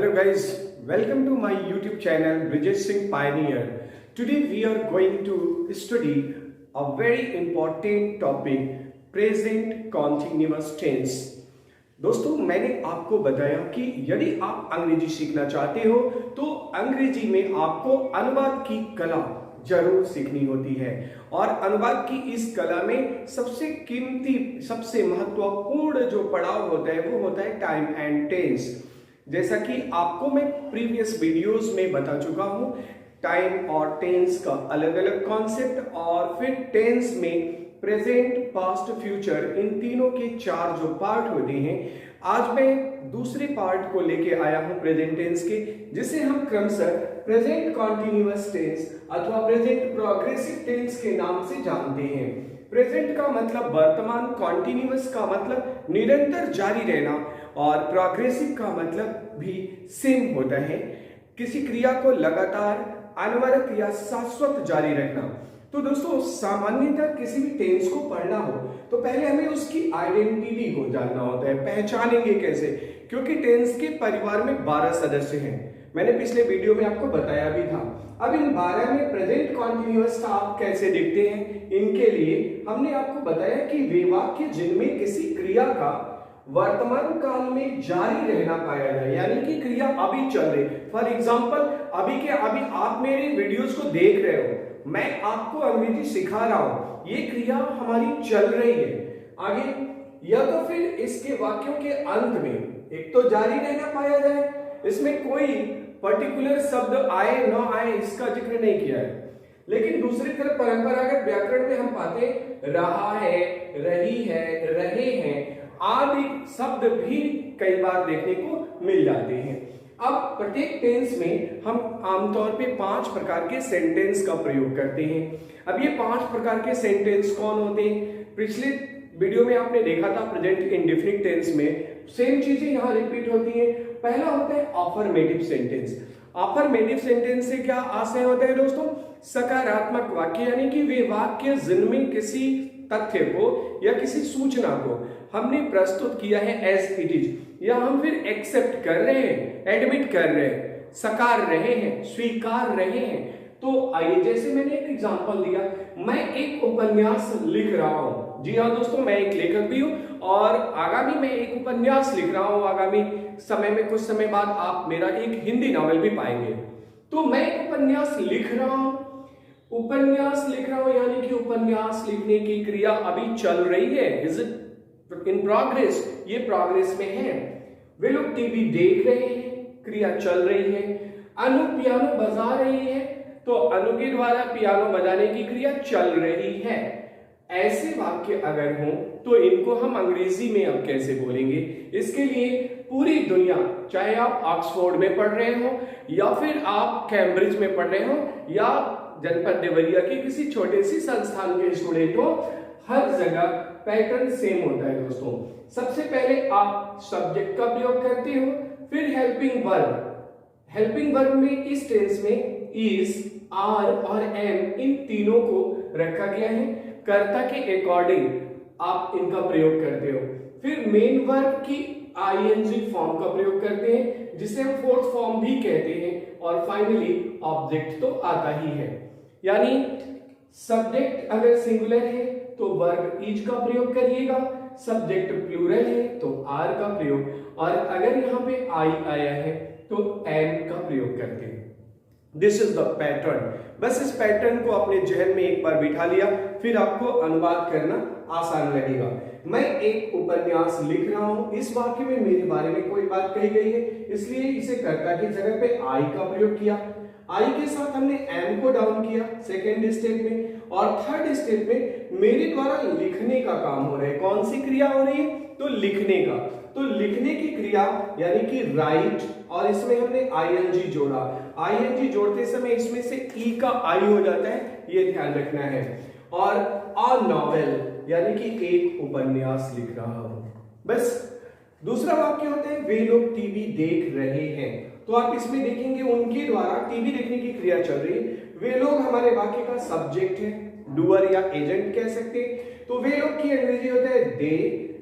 Hello guys, welcome to my YouTube channel Brijesh Singh Pioneer. Today we are going to study a very important topic, present continuous tense. दोस्तों मैंने आपको बताया कि यदि आप अंग्रेजी सीखना चाहते हो तो अंग्रेजी में आपको अनुवाद की कला जरूर सीखनी होती है और अनुवाद की इस कला में सबसे कीमती सबसे महत्वपूर्ण जो पड़ाव होता है वो होता है टाइम एंड टेंस। जैसा कि आपको मैं प्रीवियस वीडियोस में बता चुका हूं, टाइम और टेंस का अलग अलग कॉन्सेप्ट और फिर टेंस में प्रेजेंट पास्ट फ्यूचर इन तीनों के चार जो पार्ट होते हैं। आज मैं दूसरे पार्ट को लेके आया हूं प्रेजेंट टेंस के, जिसे हम क्रमशः प्रेजेंट कॉन्टिन्यूअस टेंस अथवा प्रेजेंट प्रोग्रेसिव टेंस के नाम से जानते हैं। प्रेजेंट का मतलब वर्तमान, कॉन्टिन्यूअस का मतलब निरंतर जारी रहना और प्रोग्रेसिव का मतलब भी सेम होता है, किसी क्रिया को लगातार अनवरत या शाश्वत जारी रखना। तो दोस्तों सामान्यतः किसी भी टेंस को पढ़ना हो तो पहले हमें उसकी आइडेंटिटी को जानना होता है। पहचानेंगे कैसे? क्योंकि टेंस के परिवार में 12 सदस्य हैं। मैंने पिछले वीडियो में आपको बताया भी था। अब इन 12 में प्रेजेंट कॉन्टिन्यूअस का आप कैसे देखते हैं, इनके लिए हमने आपको बताया कि वे वाक्य जिनमें किसी क्रिया का वर्तमान काल में जारी रहना पाया जाए, यानी कि क्रिया अभी चल रही। फॉर एग्जाम्पल अभी के अभी आप मेरे वीडियोस को देख रहे हो, मैं आपको अंग्रेजी सिखा रहा हूं, ये क्रिया हमारी चल रही है आगे। या तो फिर इसके वाक्यों के अंत में एक तो जारी रहना पाया जाए, इसमें कोई पर्टिकुलर शब्द आए न आए इसका जिक्र नहीं किया है। लेकिन दूसरी तरफ परंपरागत व्याकरण में हम पाते रहा है, रही है, रहे हैं आदि शब्द भी कई बार देखने को मिल जाते हैं। अब प्रत्येक टेंस में हम आमतौर पे 5 प्रकार के सेंटेंस का प्रयोग करते हैं। अब ये 5 प्रकार के सेंटेंस कौन होते हैं? पिछले वीडियो में आपने देखा था प्रेजेंट इंडेफिनिट टेंस में सेम चीजें यहाँ रिपीट होती हैं। पहला होता है अफर्मेटिव सेंटेंस। अफर्मेटिव सेंटेंस से क्या आशय होता है दोस्तों? सकारात्मक वाक्य, यानी कि वे वाक्य जिनमें किसी तथ्य को या किसी सूचना को हमने प्रस्तुत किया है एज इट इज, या हम फिर एक्सेप्ट कर रहे हैं, एडमिट कर रहे हैं, सकार रहे हैं, स्वीकार रहे हैं। तो आइए, जैसे मैंने एक एग्जांपल दिया, मैं एक उपन्यास लिख रहा हूं। जी हाँ दोस्तों, मैं एक लेखक भी हूं और आगामी मैं एक उपन्यास लिख रहा हूं। आगामी समय में कुछ समय बाद आप मेरा एक हिंदी नॉवेल भी पाएंगे। तो मैं एक उपन्यास लिख रहा हूं, यानी कि उपन्यास लिखने की क्रिया अभी चल रही है, इज इट इन प्रोग्रेस, ये प्रोग्रेस में है। वे लोग टीवी देख रहे हैं, क्रिया चल रही है। अनु पियानो बजा रही है, तो अनु के द्वारा पियानो बजाने की क्रिया चल रही है। ऐसे वाक्य अगर हों तो इनको हम अंग्रेजी में अब कैसे बोलेंगे? इसके लिए पूरी दुनिया, चाहे आप ऑक्सफोर्ड में पढ़ रहे हो या फिर आप कैम्ब्रिज में पढ़ रहे हो या जनपद देवरिया की किसी छोटे सी संस्थान के स्टूडेंट हो, हर जगह पैटर्न सेम होता है दोस्तों। सबसे पहले आप सब्जेक्ट का प्रयोग करते हो, फिर हेल्पिंग वर्ब। हेल्पिंग वर्ब में इस टेंस में इज, आर और एम इन तीनों को रखा गया है। कर्ता के अकॉर्डिंग आप इनका प्रयोग करते हो। फिर मेन वर्ब की आईएनजी फॉर्म का प्रयोग करते हैं, जिसे हम फोर्थ फॉर्म भी कहते हैं। और फाइनली ऑब्जेक्ट तो आता ही है, यानी सब्जेक्ट अगर सिंगुलर है तो वर्ब इज का प्रयोग करिएगा, सब्जेक्ट प्लूरल है तो आर का प्रयोग, और अगर यहाँ पे आई आया है तो एम का प्रयोग करते हैं। This is the pattern. बस इस पैटर्न को अपने जहन में एक बार बिठा लिया, फिर आपको अनुवाद करना आसान लगेगा। मैं एक उपन्यास लिख रहा हूं, इस वाक्य में मेरे बारे में कोई बात कही गई है, इसलिए इसे कर्ता की जगह पे आई का प्रयोग किया। आई के साथ हमने एम को डाउन किया सेकेंड स्टेप में, और थर्ड स्टेप में मेरे द्वारा लिखने का काम हो रहा है। कौन सी क्रिया हो रही है? तो लिखने का। तो लिखने की क्रिया यानी कि राइट, और इसमें हमने आईएनजी जोड़ा। आईएनजी जोड़ते समय इसमें से ई का आई हो जाता है, ये ध्यान रखना है। और अ नॉवेल, यानी कि एक उपन्यास लिख रहा हूं। बस दूसरा वाक्य होता है वे लोग टीवी देख रहे हैं। तो आप इसमें देखेंगे उनके द्वारा टीवी देखने की क्रिया चल रही है। वे लोग हमारे वाक्य का सब्जेक्ट है, डूअर या एजेंट कह सकते हैं। तो वे लोग की अंग्रेजी होता है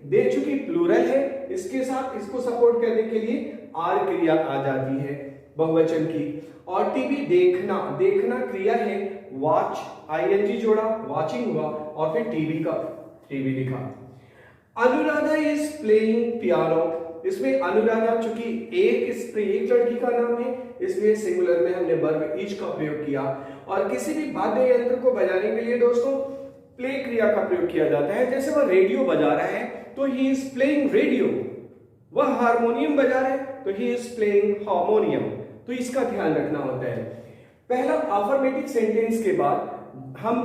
दे चूंकि प्लूरल है इसके साथ इसको सपोर्ट करने के लिए आर क्रिया आ जाती है बहुवचन की। और टीवी देखना, देखना क्रिया है, वॉच आईएनजी जोड़ा, वॉचिंग हुआ और फिर टीवी का टीवी लिखा। अनुराधा इज प्लेइंग पियानो, इसमें अनुराधा चूंकि एक लड़की का नाम है इसलिए सिंगुलर में हमने वर्ब इज का प्रयोग किया। और किसी भी वाद्य यंत्र को बजाने के लिए दोस्तों प्ले क्रिया का प्रयोग किया जाता है। जैसे वह रेडियो बजा रहा है तो ही इज प्लेइंग रेडियो, वह हारमोनियम बजा रहा है तो ही इज प्लेइंग हारमोनियम। तो इसका ध्यान रखना होता है। पहला अफर्मेटिव सेंटेंस के बाद हम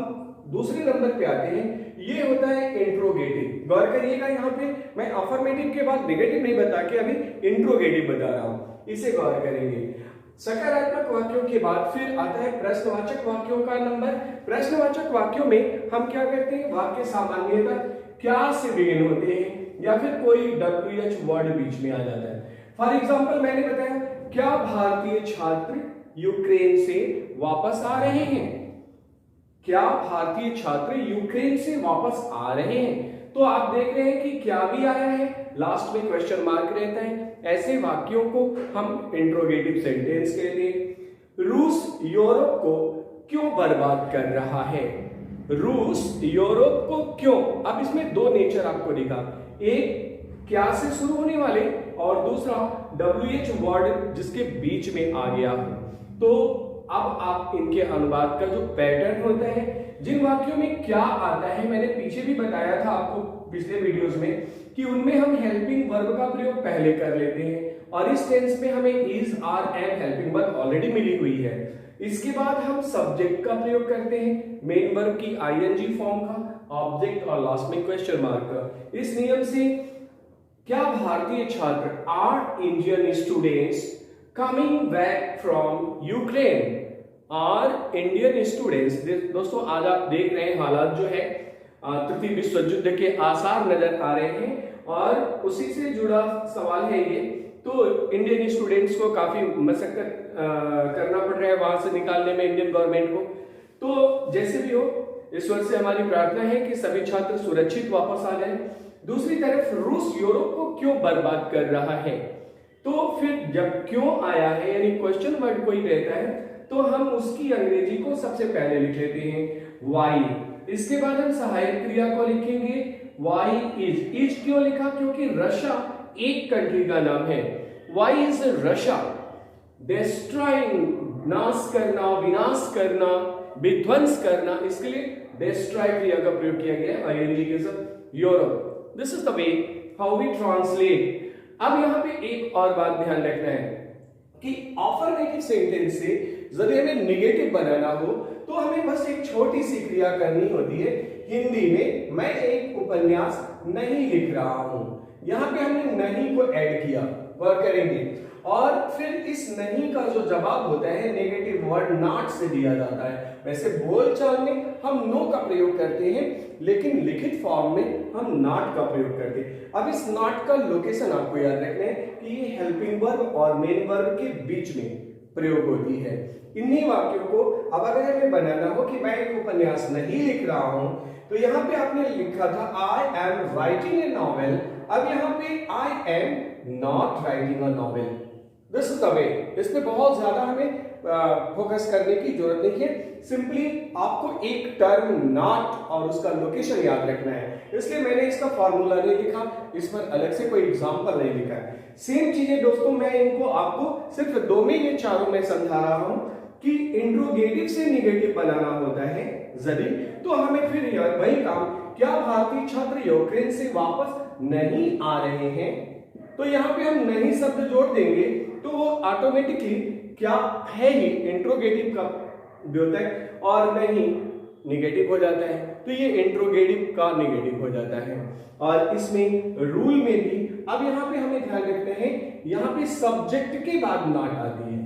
दूसरे नंबर पे आते हैं, ये होता है इंट्रोगेटिव। गौर करिएगा, यहाँ पे मैं अफर्मेटिव के बाद नेगेटिव नहीं बता के अभी इंट्रोगेटिव बता रहा हूं, इसे गौर करेंगे। सकारात्मक वाक्यों के बाद फिर आता है प्रश्नवाचक वाक्यों का नंबर। प्रश्नवाचक वाक्यों में हम क्या करते हैं, वाक्य सामान्यतः क्या से बिगिन होते हैं या फिर कोई WH वर्ड बीच में आ जाता है। फॉर एग्जाम्पल मैंने बताया, क्या भारतीय छात्र यूक्रेन से वापस आ रहे हैं? क्या भारतीय छात्र यूक्रेन से वापस आ रहे हैं? तो आप देख रहे हैं कि क्या भी आया है, लास्ट में क्वेश्चन मार्क रहता है। ऐसे वाक्यों को हम इंट्रोगेटिव सेंटेंस कहते हैं। रूस यूरोप को क्यों बर्बाद कर रहा है? रूस यूरोप को क्यों? अब इसमें दो नेचर आपको दिखा, एक क्या से शुरू होने वाले और दूसरा WH वर्ड जिसके बीच में आ गया। तो अब आप इनके अनुवाद का जो पैटर्न होता है, जिन वाक्यों में क्या आता है, मैंने पीछे भी बताया था आपको पिछले वीडियोस में कि उनमें हम हेल्पिंग वर्ब का प्रयोग पहले कर लेते हैं और इस टेंस में हमें is, are, am helping verb already मिली हुई है। इसके बाद हम सब्जेक्ट का प्रयोग करते हैं, मेन वर्ब की आईएनजी फॉर्म का, ऑब्जेक्ट और लास्ट में क्वेश्चन मार्क का। इस नियम से क्या भारतीय छात्र are Indian students coming back from Ukraine are Indian students. दोस्तों आज आप देख रहे हैं हालात जो है तृतीय विश्व युद्ध के आसार नजर आ रहे हैं और उसी से जुड़ा सवाल है ये। तो इंडियन स्टूडेंट्स को काफी मशक्कत करना पड़ रहा है वहां से निकालने में इंडियन गवर्नमेंट को। तो जैसे भी हो, ईश्वर से हमारी प्रार्थना है कि सभी छात्र सुरक्षित वापस आ जाएं। दूसरी तरफ रूस यूरोप को क्यों बर्बाद कर रहा है? तो फिर जब क्यों आया है यानी क्वेश्चन वर्ड कोई रहता है तो हम उसकी अंग्रेजी को सबसे पहले लिख लेते हैं वाई। इसके बाद हम सहायक क्रिया को लिखेंगे वाई इज। इज क्यों लिखा? क्योंकि रशिया एक कंट्री का नाम है। वाई इज रशिया डिस्ट्रॉइंग, नाश करना, विनाश करना, विध्वंस करना, इसके लिए डिस्ट्रॉय क्रिया का प्रयोग किया गया है आईएनजी के साथ Europe. This is the way how we translate. अब यहां पे एक और बात ध्यान रखना है कि अफर्मेटिव सेंटेंस से यदि हमें निगेटिव बनाना हो तो हमें बस एक छोटी सी क्रिया करनी होती है। हिंदी में मैं एक उपन्यास नहीं लिख रहा हूं, यहां पे हमने नहीं को ऐड किया, वर्क करेंगे। और फिर इस नहीं का जो जवाब होता है नेगेटिव वर्ड नॉट से दिया जाता है। वैसे बोलचाल में हम नो का प्रयोग करते हैं लेकिन लिखित फॉर्म में हम नॉट का प्रयोग करते हैं। अब इस नॉट का लोकेशन आपको याद रखना है कि ये हेल्पिंग वर्ब और मेन वर्ब के बीच में प्रयोग होती है। इन्हीं वाक्यों को अब अगर हमें बनाना हो कि मैं एक उपन्यास नहीं लिख रहा हूं तो यहां पे आपने लिखा था I am writing a novel. अब यहां पे I am not writing a novel. This is the वे। इसमें बहुत ज्यादा हमें फोकस करने की जरूरत नहीं है, सिंपली आपको एक टर्म नॉट और उसका लोकेशन याद रखना है। इसलिए मैंने इसका फॉर्मूला नहीं लिखा, इस पर अलग से कोई एग्जांपल नहीं लिखा है। सेम चीजें दोस्तों मैं इनको आपको सिर्फ दो में या चारों में समझा रहा हूं कि इंट्रोगेटिव से निगेटिव बनाना होता है यदि, तो हमें फिर वही काम, क्या भारतीय छात्र यूक्रेन से वापस नहीं आ रहे हैं, तो यहाँ पे हम नहीं शब्द जोड़ देंगे तो वो ऑटोमेटिकली क्या है ही इंट्रोगेटिव का द्योतक और नहीं निगेटिव हो जाता है। तो ये इंट्रोगेटिव का निगेटिव हो जाता है। और इसमें रूल में भी अब यहाँ पे हमें ध्यान रखना है, यहाँ पे सब्जेक्ट के बाद नॉट आती है।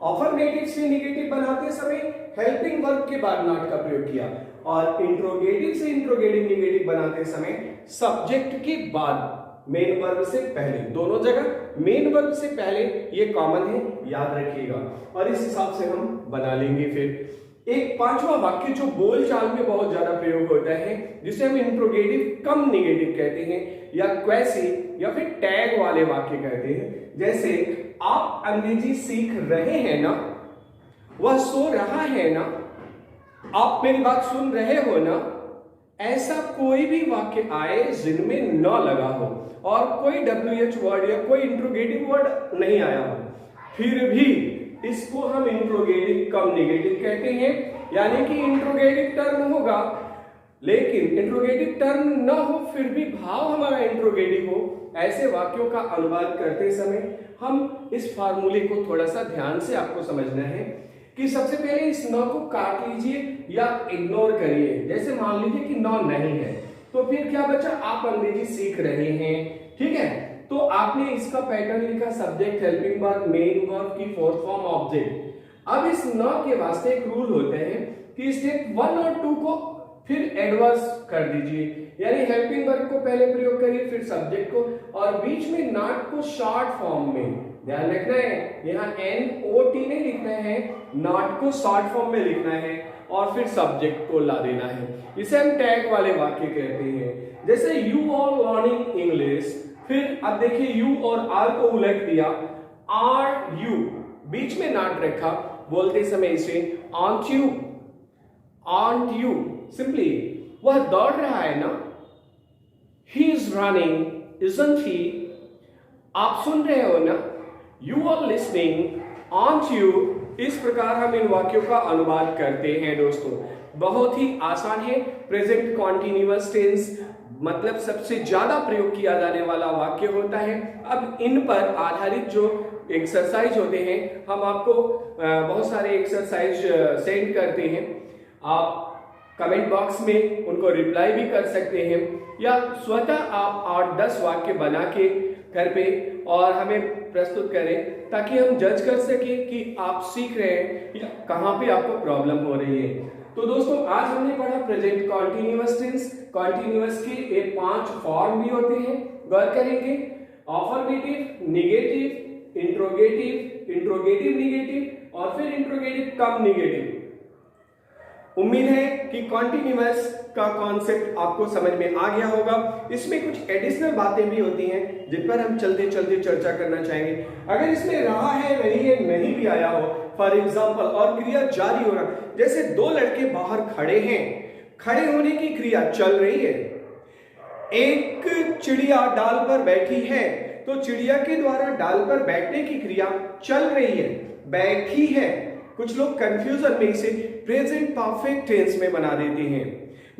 अफर्मेटिव से निगेटिव बनाते समय हेल्पिंग वर्ब के बाद नॉट का प्रयोग किया और इंट्रोगेटिव से इंट्रोगेटिव निगेटिव बनाते समय सब्जेक्ट के बाद मेन वर्ब से पहले, दोनों जगह मेन वर्ब से पहले, ये कॉमन है, याद रखिएगा। और इस हिसाब से हम बना लेंगे। फिर एक पांचवा वाक्य जो बोलचाल में बहुत ज्यादा प्रयोग होता है जिसे हम इंट्रोगेटिव कम निगेटिव कहते हैं या क्वेसी या फिर टैग वाले वाक्य कहते हैं। जैसे आप अंग्रेजी सीख रहे हैं ना, वह सो रहा है ना, आप मेरी बात सुन रहे हो ना, ऐसा कोई भी वाक्य आए जिनमें न लगा हो और कोई WH वर्ड या कोई इंट्रोगेटिव वर्ड नहीं आया हो, फिर भी इसको हम इंट्रोगेटिव कम निगेटिव कहते हैं। यानी कि इंट्रोगेटिव टर्म होगा लेकिन इंट्रोगेटिव टर्म न हो फिर भी भाव हमारा इंट्रोगेटिव हो, ऐसे वाक्यों का अनुवाद करते समय हम इस फार्मूले को थोड़ा सा ध्यान से आपको समझना है कि सबसे पहले इस न को काट लीजिए या इग्नोर करिए। जैसे मान लीजिए कि न नहीं है तो फिर क्या बचा, आप अंग्रेजी सीख रहे हैं, ठीक है। तो आपने इसका पैटर्न लिखा, subject, helping verb, main verb की फोर्थ फॉर्म, ऑब्जेक्ट। अब इस न के वास्ते एक रूल होते हैं कि स्टेप 1 और 2 को फिर एडवर्स कर दीजिए, यानी हेल्पिंग वर्ब को पहले प्रयोग करिए फिर सब्जेक्ट को, और बीच में नॉट को शॉर्ट फॉर्म में ध्यान रखना है, यहाँ NOT नहीं लिखना है, नॉट को शॉर्ट फॉर्म में लिखना है और फिर सब्जेक्ट को ला देना है। इसे हम टैग वाले वाक्य कहते हैं। जैसे यू आर लर्निंग इंग्लिश, फिर अब देखिए यू और आर को उलट दिया, आर यू, बीच में नॉट रखा, बोलते समय इसे aren't you, aren't you, simply वह दौड़ रहा है ना, he is running, isn't he, आप सुन रहे हो ना, you are listening, aren't you. इस प्रकार हम इन वाक्यों का अनुवाद करते हैं दोस्तों। बहुत ही आसान है। प्रेजेंट कॉन्टिन्यूअस टेंस मतलब सबसे ज्यादा प्रयोग किया जाने वाला वाक्य होता है। अब इन पर आधारित जो एक्सरसाइज होते हैं, हम आपको बहुत सारे एक्सरसाइज सेंड करते हैं, आप कमेंट बॉक्स में उनको रिप्लाई भी कर सकते हैं या स्वतः आप 8-10 वाक्य बना के घर पे और हमें प्रस्तुत करें ताकि हम जज कर सके कि आप सीख रहे हैं या कहां पे आपको प्रॉब्लम हो रही है। तो दोस्तों आज हमने पढ़ा प्रेजेंट कॉन्टिन्यूअस टेंस। कॉन्टिन्यूअस के ये 5 फॉर्म भी होते हैं, गौर करेंगे, affirmative, negative, interrogative, interrogative negative और फिर इंट्रोगेटिव कम नेगेटिव। उम्मीद है कि कॉन्टिन्यूअस का कॉन्सेप्ट आपको समझ में आ गया होगा। इसमें कुछ एडिशनल बातें भी होती हैं जिन पर हम चलते चलते चर्चा करना चाहेंगे। अगर इसमें रहा है नहीं भी आया हो, फॉर एग्जाम्पल, और क्रिया जारी हो रहा, जैसे 2 लड़के बाहर खड़े हैं, खड़े होने की क्रिया चल रही है, एक चिड़िया डाल पर बैठी है तो चिड़िया के द्वारा डाल पर बैठने की क्रिया चल रही है, बैठी है। कुछ लोग कंफ्यूजन में इसे प्रेजेंट परफेक्ट टेंस में बना देते हैं।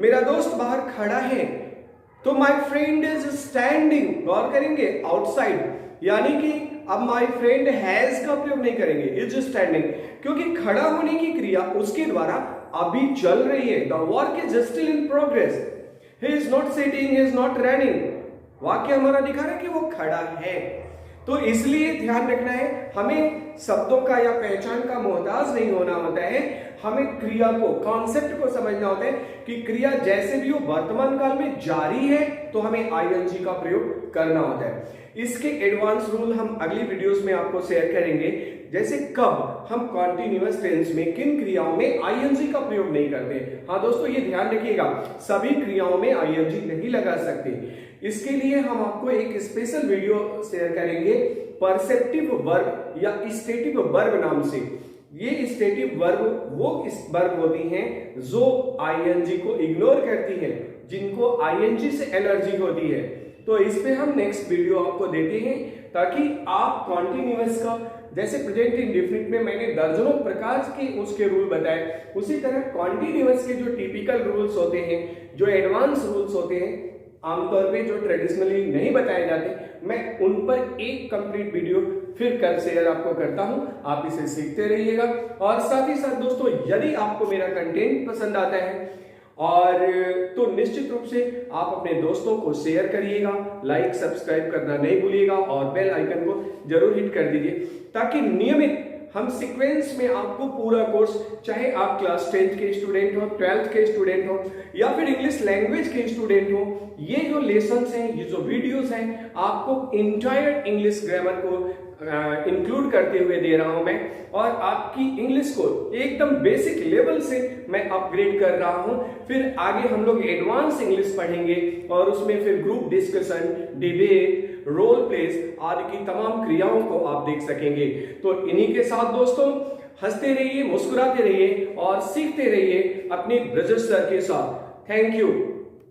मेरा दोस्त बाहर खड़ा है तो माय फ्रेंड इज स्टैंडिंग, गौर करेंगे, आउटसाइड, यानी कि अब माय फ्रेंड हैज का प्रयोग नहीं करेंगे, इज स्टैंडिंग, क्योंकि खड़ा होने की क्रिया उसके द्वारा अभी चल रही है। The work is still in progress, he is not sitting, he is not running. वाक्य हमारा दिखा रहा है कि वो खड़ा है। तो इसलिए ध्यान रखना है, हमें शब्दों का या पहचान का मोहताज नहीं होना होता है, हमें क्रिया को, कॉन्सेप्ट को समझना होता है कि क्रिया जैसे भी हो वर्तमान काल में जारी है तो हमें आईएनजी का प्रयोग करना होता है। इसके एडवांस रूल हम अगली वीडियोस में आपको शेयर करेंगे, जैसे कब हम कॉन्टिन्यूअस टेंस में किन क्रियाओं में आईएनजी का प्रयोग नहीं करते। हाँ दोस्तों, ये ध्यान रखिएगा, सभी क्रियाओं में आईएनजी नहीं लगा सकते। इसके लिए हम आपको एक स्पेशल वीडियो शेयर करेंगे परसेप्टिव वर्ब या स्टेटिव वर्ब नाम से। ये स्टेटिव वर्ब वो वर्ब होती हैं जो आईएनजी को इग्नोर करती है, जिनको आईएनजी से एलर्जी होती है। तो इस पे हम नेक्स्ट वीडियो आपको देते हैं ताकि आप कॉन्टिन्यूअस का, जैसे प्रेजेंट इंडेफिनिट में मैंने दर्जनों प्रकार के उसके रूल बताए, उसी तरह कॉन्टिन्यूअस के जो टिपिकल रूल्स होते हैं, जो एडवांस रूल्स होते हैं, आमतौर पे जो ट्रेडिशनली नहीं बताए जाते, मैं उन पर एक कंप्लीट वीडियो फिर कल शेयर आपको करता हूं। आप इसे सीखते रहिएगा और साथ ही साथ दोस्तों, यदि आपको मेरा कंटेंट पसंद आता है और तो निश्चित रूप से आप अपने दोस्तों को शेयर करिएगा, लाइक सब्सक्राइब करना नहीं भूलिएगा और बेल आइकन को जरूर हिट कर दीजिए ताकि नियमित हम सीक्वेंस में आपको पूरा कोर्स, चाहे आप क्लास 10th के स्टूडेंट हो, 12th के स्टूडेंट हो या फिर इंग्लिश लैंग्वेज के स्टूडेंट हो, ये जो लेसन्स हैं, ये जो वीडियोस हैं, आपको इंटायर इंग्लिश ग्रामर को इंक्लूड करते हुए दे रहा हूं मैं, और आपकी इंग्लिश को एकदम बेसिक लेवल से मैं अपग्रेड कर रहा हूं। फिर आगे हम लोग एडवांस इंग्लिश पढ़ेंगे और उसमें फिर group discussion, debate role plays आदि की तमाम क्रियाओं को आप देख सकेंगे। तो इन्हीं के साथ दोस्तों हंसते रहिए, मुस्कुराते रहिए और सीखते रहिए अपने ब्रजेश सर के साथ। Thank you.